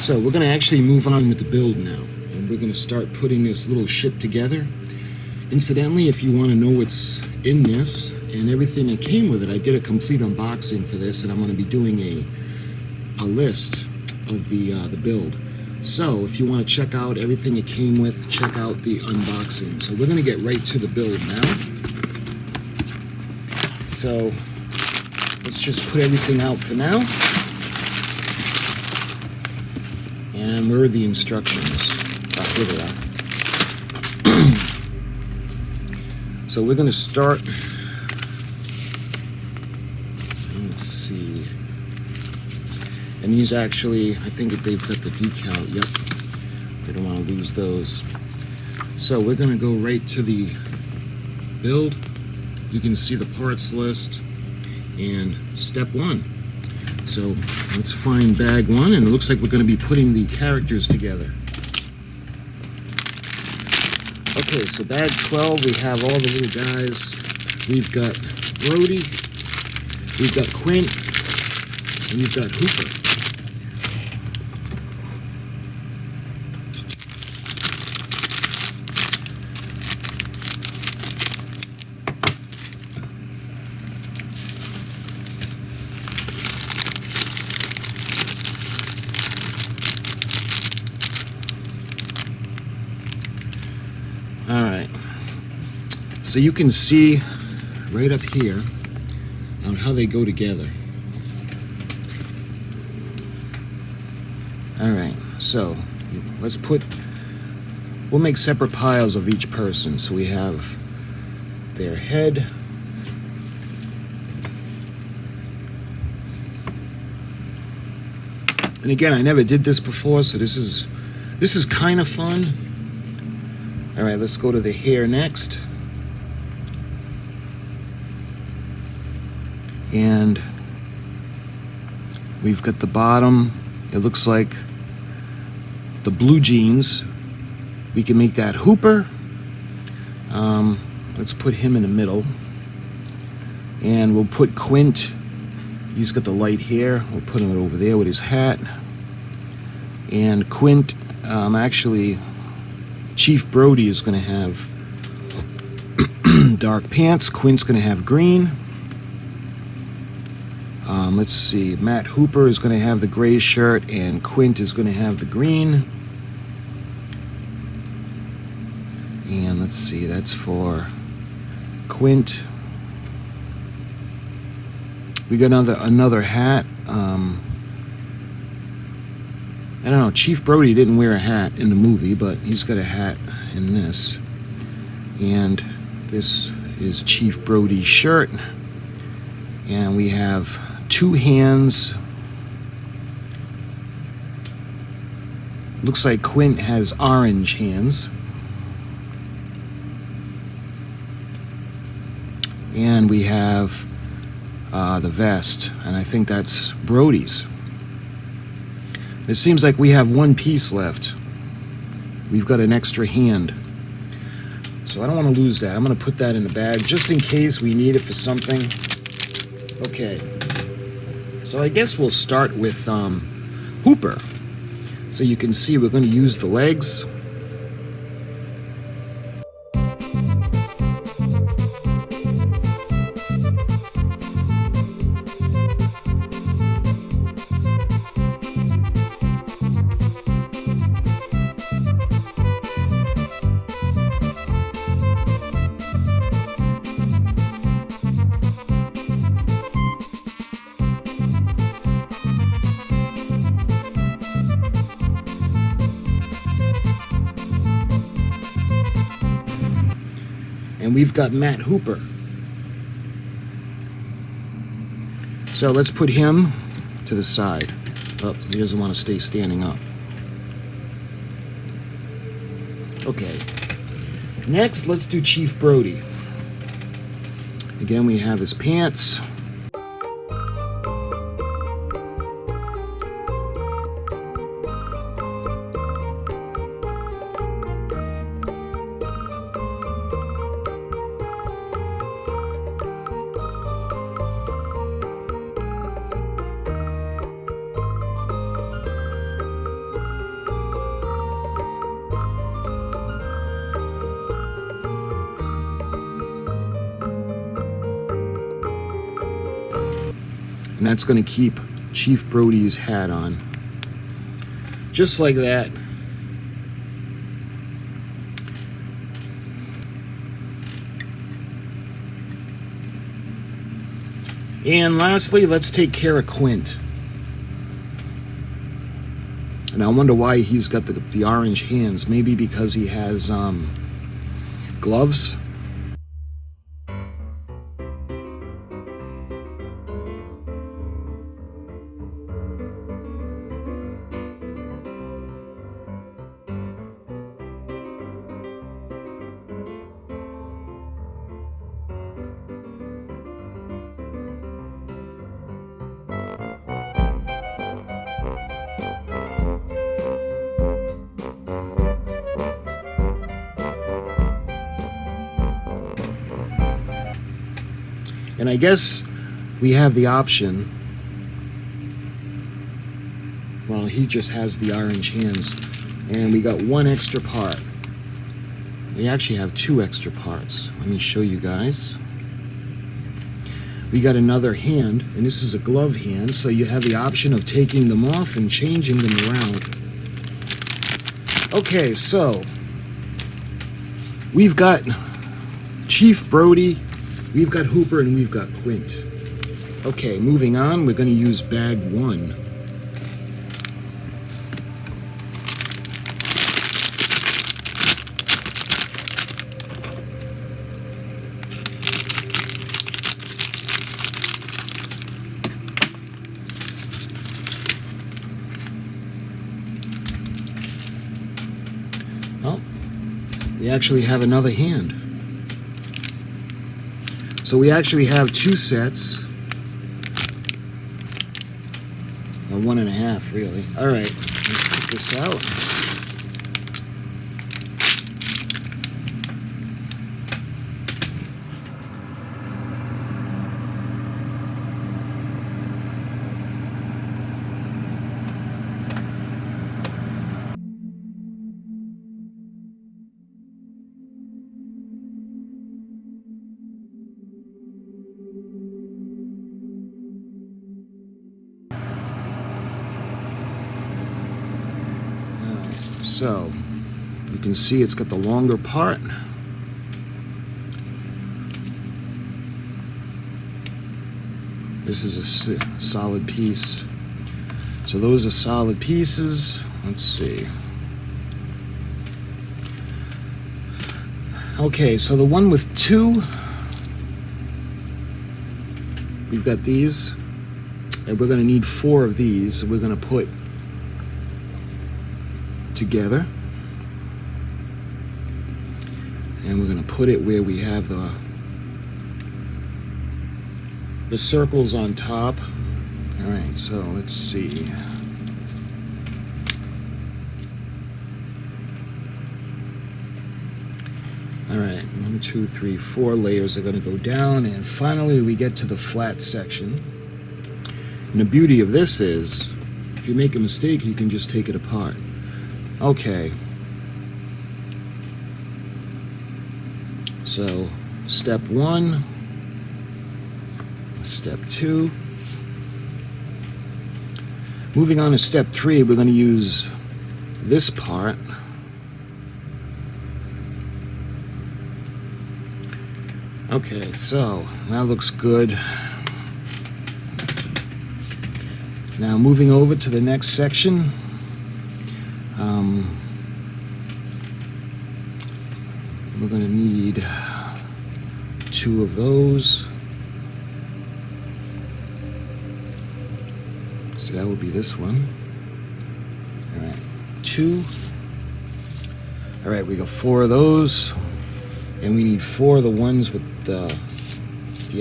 So we're going to actually move on with the build now, and we're going to start putting this little ship together. Incidentally, if you want to know what's in this and everything that came with it, I did a complete unboxing for this, and I'm going to be doing a list of the build. So if you want to check out everything it came with, check out the unboxing. So we're going to get right to the build now. So let's just put everything out for now. And where are the instructions? Oh, here they are. So we're going to start. Let's see. And these actually, I think they've got the decal. Yep. They don't want to lose those. So we're going to go right to the build. You can see the parts list and step 1. So let's find bag 1, and it looks like we're going to be putting the characters together. Okay, so bag 12, we have all the little guys. We've got Brody, we've got Quint, and we've got Hooper. Alright, so you can see right up here on how they go together. Alright, so we'll make separate piles of each person. So we have their head, and again, I never did this before, so this is kind of fun. All right, let's go to the hair next. And we've got the bottom. It looks like the blue jeans. We can make that Hooper. Let's put him in the middle. And we'll put Quint. He's got the light hair. We'll put him over there with his hat. And Quint, actually, Chief Brody is going to have dark pants. Quint's going to have green. Let's see. Matt Hooper is going to have the gray shirt, and Quint is going to have the green. And let's see. That's for Quint. We got another hat. I don't know, Chief Brody didn't wear a hat in the movie, but he's got a hat in this. And this is Chief Brody's shirt. And we have 2 hands. Looks like Quint has orange hands. And we have the vest, and I think that's Brody's. It seems like we have 1 piece left. We've got an extra hand. So I don't want to lose that. I'm going to put that in the bag just in case we need it for something. Okay. So I guess we'll start with Hooper. So you can see we're going to use the legs. And we've got Matt Hooper. So let's put him to the side. Oh, he doesn't want to stay standing up. Okay. Next, let's do Chief Brody. Again, we have his pants. And that's going to keep Chief Brody's hat on. Just like that. And lastly, let's take care of Quint. And I wonder why he's got the orange hands. Maybe because he has gloves. And I guess we have the option, well, he just has the orange hands, and we got one extra part. We actually have two extra parts. Let me show you guys. We got another hand, and this is a glove hand, so you have the option of taking them off and changing them around. Okay, so we've got Chief Brody, we've got Hooper, and we've got Quint. Okay, moving on, we're going to use bag 1. Oh, we actually have another hand. So we actually have 2 sets. Or 1.5, really. All right, let's put this out. So, you can see it's got the longer part. This is a solid piece. So those are solid pieces. Let's see. Okay, so the one with 2, we've got these, and we're going to need 4 of these. So we're going to put together, and we're going to put it where we have the circles on top. All right, so let's see. All right, 1, 2, 3, 4 layers are going to go down, and finally we get to the flat section. And the beauty of this is, if you make a mistake, you can just take it apart. Okay, so step 1, step 2. Moving on to step 3, we're going to use this part. Okay, so that looks good. Now moving over to the next section. We're going to need 2 of those. So that would be this one. All right, 2. All right, we got 4 of those, and we need 4 of the ones with the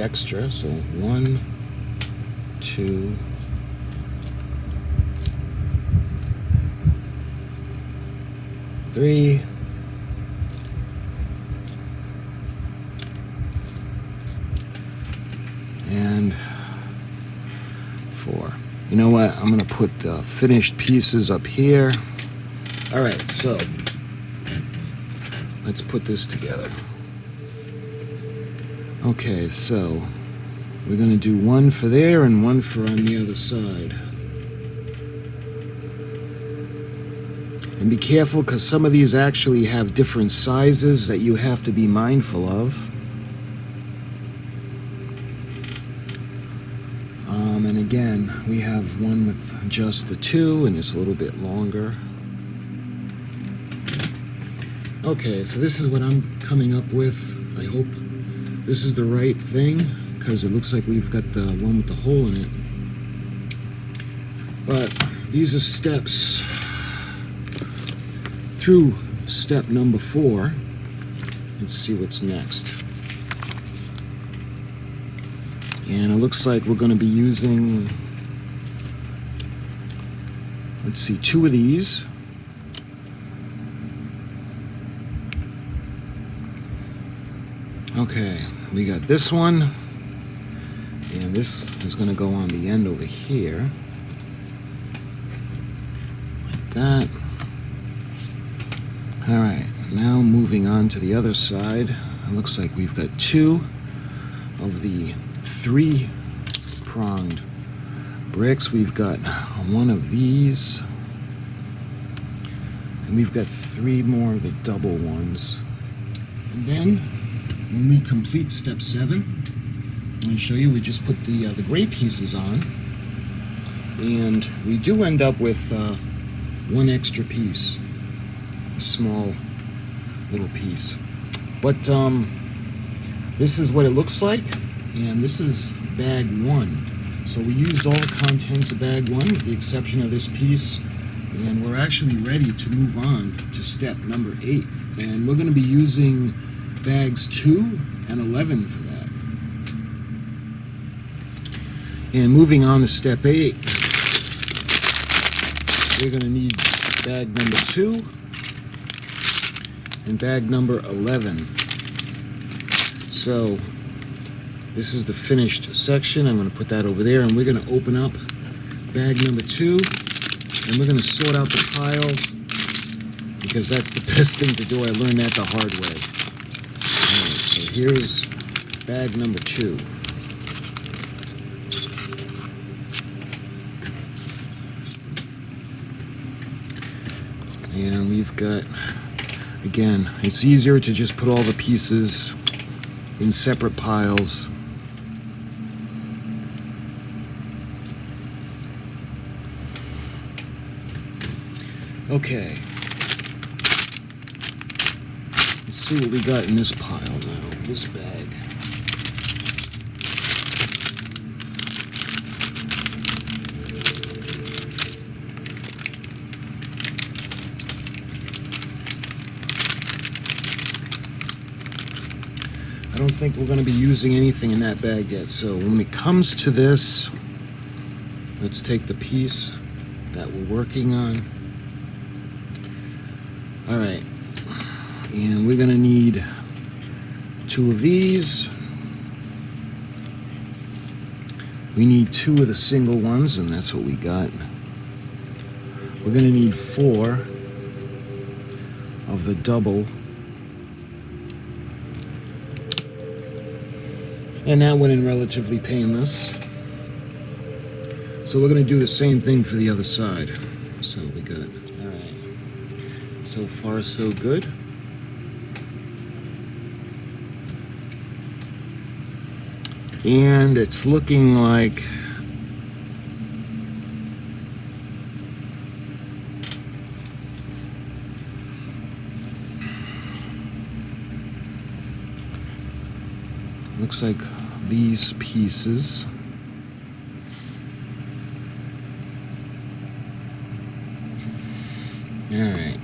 extra. So 1, 2, 3, and 4. You know what? I'm going to put the finished pieces up here. All right, so let's put this together. Okay, so We're going to do one for there and one for on the other side. And be careful, because some of these actually have different sizes that you have to be mindful of. And again, we have one with just the 2, and it's a little bit longer. Okay, so this is what I'm coming up with. I hope this is the right thing, because it looks like we've got the one with the hole in it. But these are steps through step number 4. Let's see what's next. And it looks like we're going to be using, let's see, 2 of these. Okay, we got this one, and this is going to go on the end over here, like that. All right, now moving on to the other side, it looks like we've got 2 of the 3-pronged bricks. We've got 1 of these, and we've got 3 more of the double ones. And then when we complete step 7, I'm going to show you, we just put the gray pieces on, and we do end up with 1 extra piece, a small little piece. But this is what it looks like. And this is bag 1. So we used all the contents of bag 1 with the exception of this piece. And we're actually ready to move on to step number 8. And we're going to be using bags 2 and 11 for that. And moving on to step 8, we're going to need bag number 2 and bag number 11. So this is the finished section. I'm going to put that over there, and we're going to open up bag number 2, and we're going to sort out the pile, because that's the best thing to do. I learned that the hard way. All right, so here's bag number 2. And we've got, again, it's easier to just put all the pieces in separate piles. Okay, let's see what we got in this pile now, this bag. I don't think we're going to be using anything in that bag yet, so when it comes to this, let's take the piece that we're working on. All right, and we're going to need 2 of these. We need 2 of the single ones, and that's what we got. We're going to need 4 of the double. And that went in relatively painless. So we're going to do the same thing for the other side. So we got, all right. So far, so good. And it's looking like looks like these pieces. All right.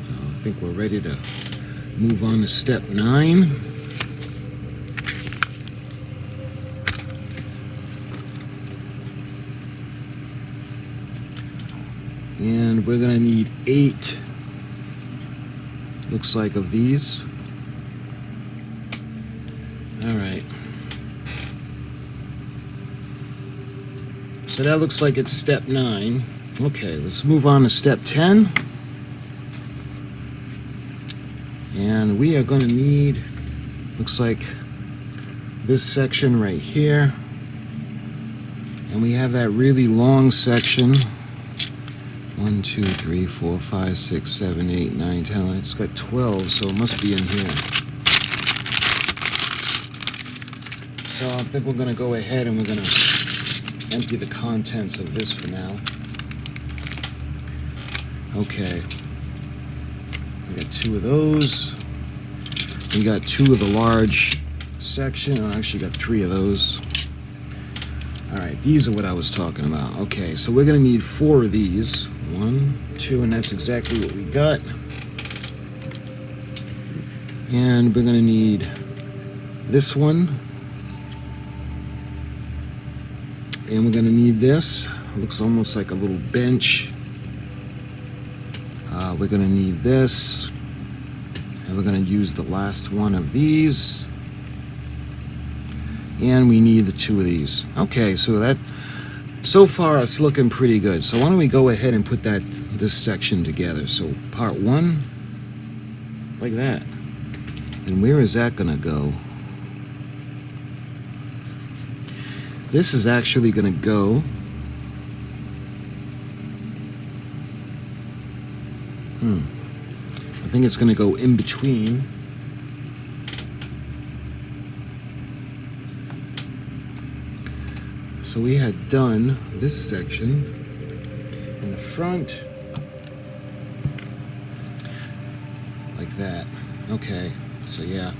So I think we're ready to move on to step 9. And we're going to need 8, looks like, of these. All right. So that looks like it's step 9. Okay, let's move on to step 10. And we are going to need, looks like, this section right here. And we have that really long section. 1, 2, 3, 4, 5, 6, 7, 8, 9, 10. It's got 12, so it must be in here. So I think we're going to go ahead and we're going to empty the contents of this for now. Okay. We got 2 of those. We got 2 of the large section. I actually got 3 of those. Alright, these are what I was talking about. Okay, so we're going to need 4 of these. 1, 2, and that's exactly what we got. And we're going to need this one. And we're going to need this. It looks almost like a little bench. We're going to need this. And we're going to use the last one of these. And we need the 2 of these. Okay, so far it's looking pretty good. So why don't we go ahead and put this section together. So part 1, like that. And where is that gonna go? This is actually gonna go I think it's gonna go in between. So we had done this section in the front, like that. Okay, so yeah,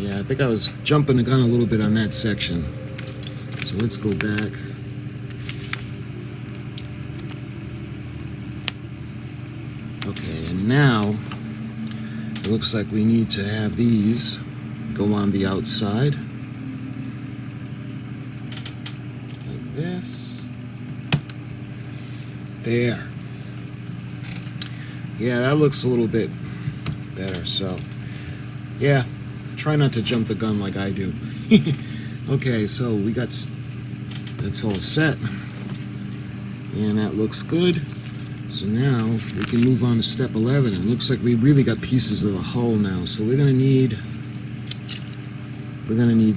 I think I was jumping the gun a little bit on that section. So let's go back. Okay, and now it looks like we need to have these go on the outside. This there. Yeah, that looks a little bit better. So yeah, try not to jump the gun like I do. Okay, so we got that's all set, and that looks good. So now we can move on to step 11. It looks like we really got pieces of the hull now. So we're gonna need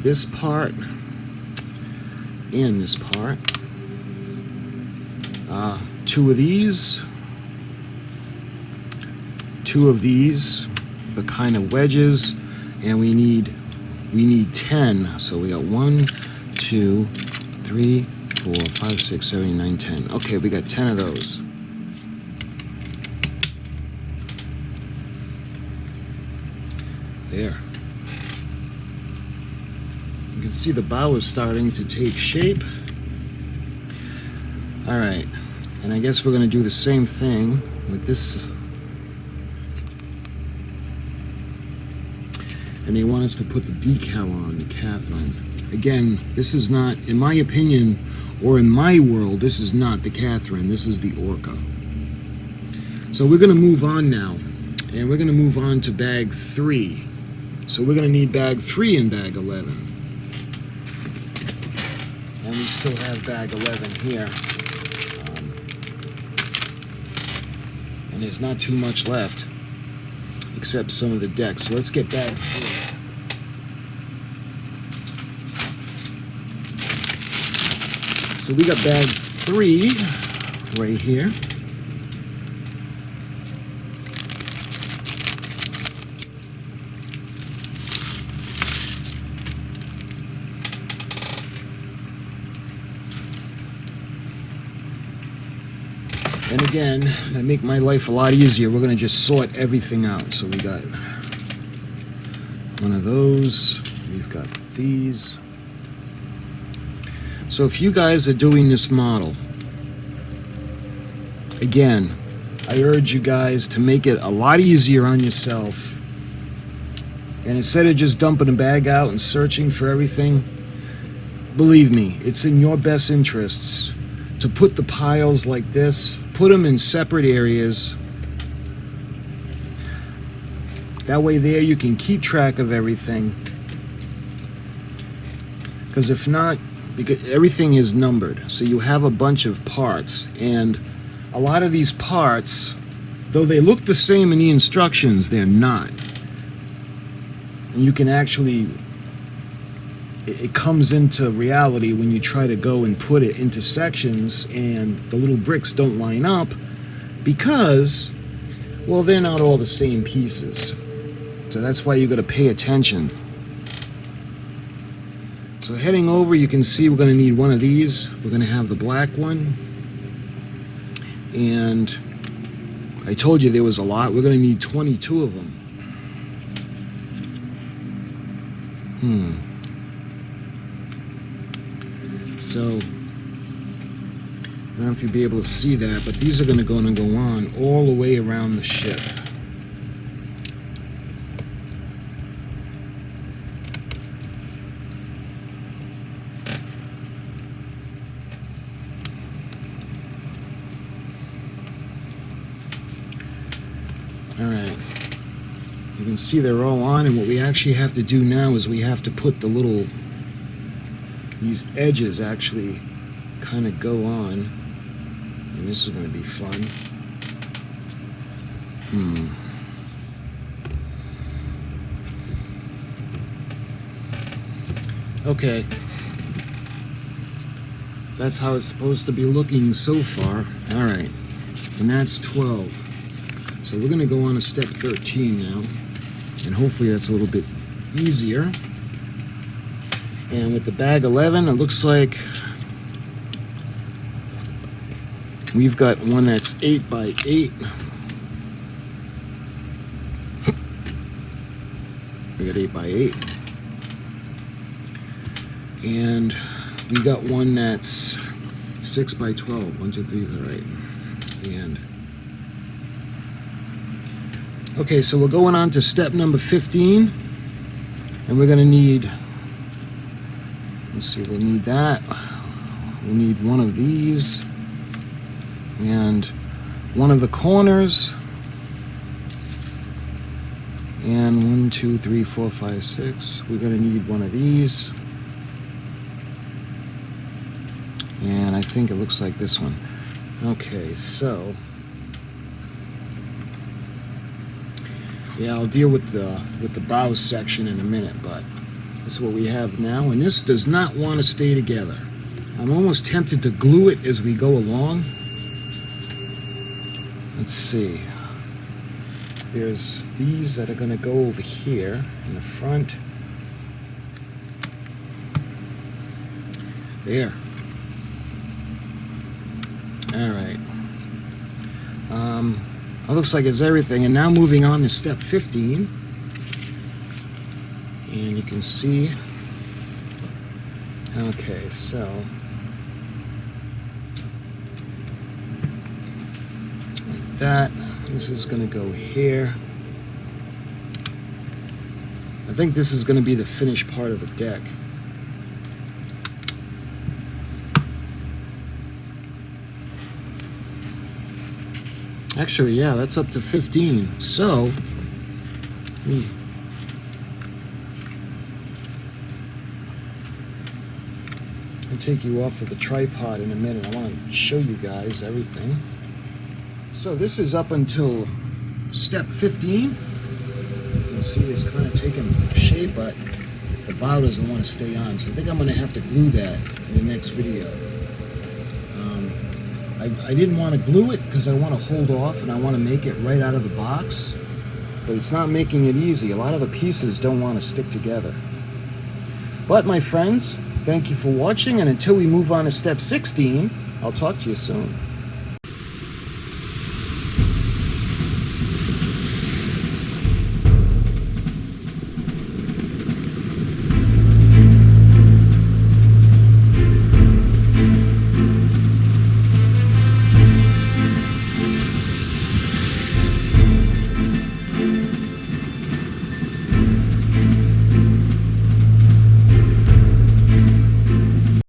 this part and this part. 2 of these, 2 of these, the kind of wedges, and we need 10. So we got 1, 2, 3, 4, 5, 6, 7, 8, 9, 10. Okay, we got 10 of those. There. You can see the bow is starting to take shape. All right, and I guess we're going to do the same thing with this. And they want us to put the decal on the Catherine. Again, this is not, in my opinion, or in my world, this is not the Catherine. This is the ORCA. So we're going to move on now, and we're going to move on to bag 3. So we're going to need bag 3 and bag 11. And we still have bag 11 here. And there's not too much left, except some of the decks. So let's get bag 3. So we got bag 3 right here. And again, to make my life a lot easier, we're going to just sort everything out. So we got one of those. We've got these. So if you guys are doing this model, again, I urge you guys to make it a lot easier on yourself. And instead of just dumping a bag out and searching for everything, believe me, it's in your best interests to put the piles like this, put them in separate areas. That way there you can keep track of everything. Because if not, because everything is numbered. So you have a bunch of parts, and a lot of these parts, though they look the same in the instructions, they're not. And you can actually it comes into reality when you try to go and put it into sections and the little bricks don't line up because, well, they're not all the same pieces. So that's why you got to pay attention. So heading over, you can see we're going to need one of these. We're going to have the black one. And I told you there was a lot. We're going to need 22 of them. So, I don't know if you'll be able to see that, but these are going to go on all the way around the ship. Alright, you can see they're all on, and what we actually have to do now is we have to put these edges actually kind of go on, and this is going to be fun. Okay, that's how it's supposed to be looking so far. Alright, and that's 12. So we're going to go on to step 13 now, and hopefully that's a little bit easier. And with the bag 11, it looks like we've got one that's 8 by 8. We got 8 by 8. And we got one that's 6 by 12. 1, 2, 3, all right. And okay, so we're going on to step number 15, and we're going to need, let's see, we'll need that. We'll need one of these, and one of the corners, and 1, 2, 3, 4, 5, 6. We're going to need one of these, and I think it looks like this one. Okay, so yeah, I'll deal with the bow section in a minute, but this is what we have now, and this does not want to stay together. I'm almost tempted to glue it as we go along. Let's see. There's these that are going to go over here in the front. There. All right. It looks like it's everything, and now moving on to step 15, and you can see, okay, so like that, this is going to go here. I think this is going to be the finished part of the deck. Actually, yeah, that's up to 15. So, I'll take you off of the tripod in a minute. I want to show you guys everything. So this is up until step 15. You can see it's kind of taking shape, but the bow doesn't want to stay on. So I think I'm going to have to glue that in the next video. I didn't want to glue it because I want to hold off and I want to make it right out of the box, but it's not making it easy. A lot of the pieces don't want to stick together. But my friends, thank you for watching, and until we move on to step 16, I'll talk to you soon.